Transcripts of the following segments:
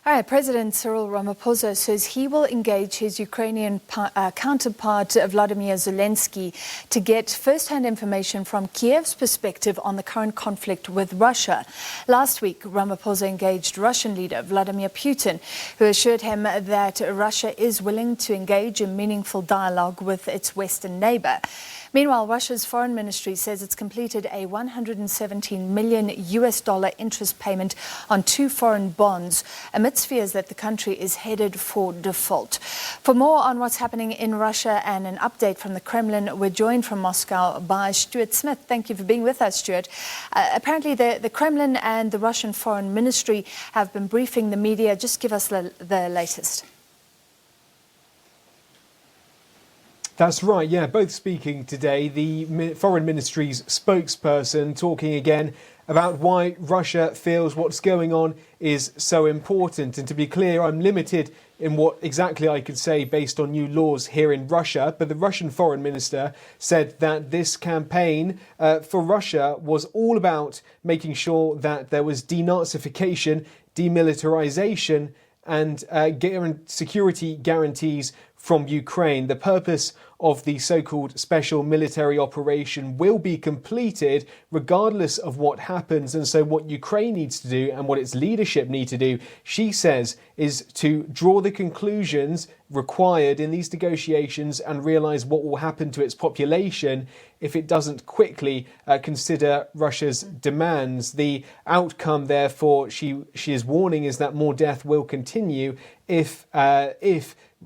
All right, President Cyril Ramaphosa says he will engage his Ukrainian counterpart Volodymyr Zelenskyy to get first-hand information from Kyiv's perspective on the current conflict with Russia. Last week, Ramaphosa engaged Russian leader Vladimir Putin, who assured him that Russia is willing to engage in meaningful dialogue with its Western neighbour. Meanwhile, Russia's foreign ministry says it's completed a $117 million interest payment on 2 foreign bonds, amidst fears that the country is headed for default. For more on what's happening in Russia and an update from the Kremlin, we're joined from Moscow by Stuart Smith. Thank you for being with us, Stuart. Apparently, the Kremlin and the Russian foreign ministry have been briefing the media. Just give us the latest. That's right, yeah, both speaking today. The Foreign Ministry's spokesperson talking again about why Russia feels what's going on is so important. And to be clear, I'm limited in what exactly I could say based on new laws here in Russia. But the Russian Foreign Minister said that this campaign for Russia was all about making sure that there was denazification, demilitarization and security guarantees from Ukraine. The purpose of the so-called special military operation will be completed regardless of what happens. And so what Ukraine needs to do and what its leadership need to do, she says, is to draw the conclusions required in these negotiations and realize what will happen to its population if it doesn't quickly consider Russia's demands. The outcome, therefore, she is warning, is that more death will continue if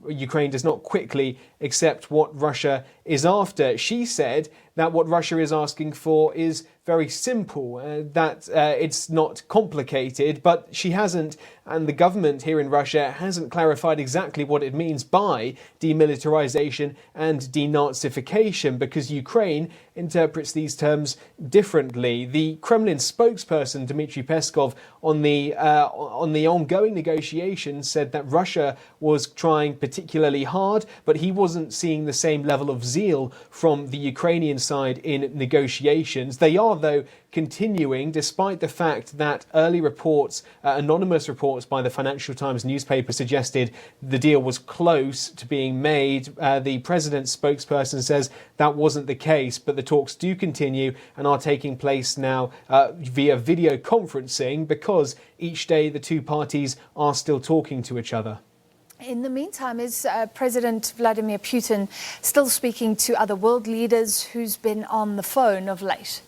Ukraine does not quickly accept what Russia is after. She said that what Russia is asking for is very simple, that it's not complicated, but she hasn't, and the government here in Russia hasn't clarified exactly what it means by demilitarization and denazification, because Ukraine interprets these terms differently. The Kremlin spokesperson Dmitry Peskov on the ongoing negotiations said that Russia was trying particularly hard, but he wasn't seeing the same level of zeal from the Ukrainian side in negotiations. They are, though, continuing, despite the fact that early reports, anonymous reports by the Financial Times newspaper, suggested the deal was close to being made. The president's spokesperson says that wasn't the case, but the talks do continue and are taking place now via video conferencing, because each day the two parties are still talking to each other. In the meantime, is President Vladimir Putin still speaking to other world leaders? Who's been on the phone of late?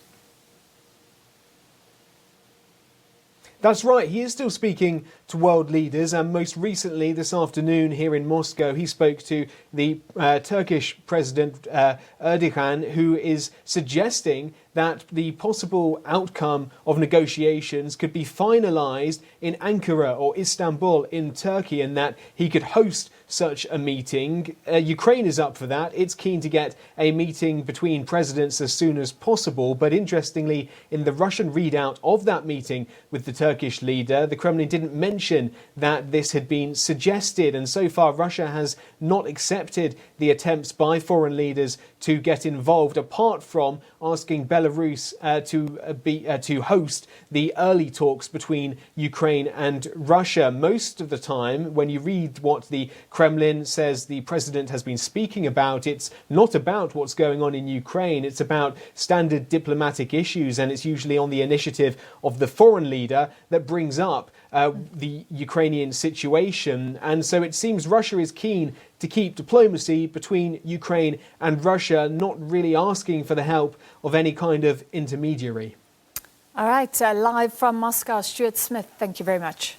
That's right, he is still speaking to world leaders, and most recently this afternoon here in Moscow he spoke to the Turkish President Erdogan, who is suggesting that the possible outcome of negotiations could be finalised in Ankara or Istanbul in Turkey, and that he could host such a meeting. Ukraine is up for that. It's keen to get a meeting between presidents as soon as possible. But interestingly, in the Russian readout of that meeting with the Turkish leader, the Kremlin didn't mention that this had been suggested. And so far, Russia has not accepted the attempts by foreign leaders to get involved, apart from asking Belarus to host the early talks between Ukraine and Russia. Most of the time, when you read what the Kremlin says the president has been speaking about, it's not about what's going on in Ukraine. It's about standard diplomatic issues, and it's usually on the initiative of the foreign leader that brings up the Ukrainian situation. And so it seems Russia is keen to keep diplomacy between Ukraine and Russia, not really asking for the help of any kind of intermediary. All right, live from Moscow, Stuart Smith, thank you very much.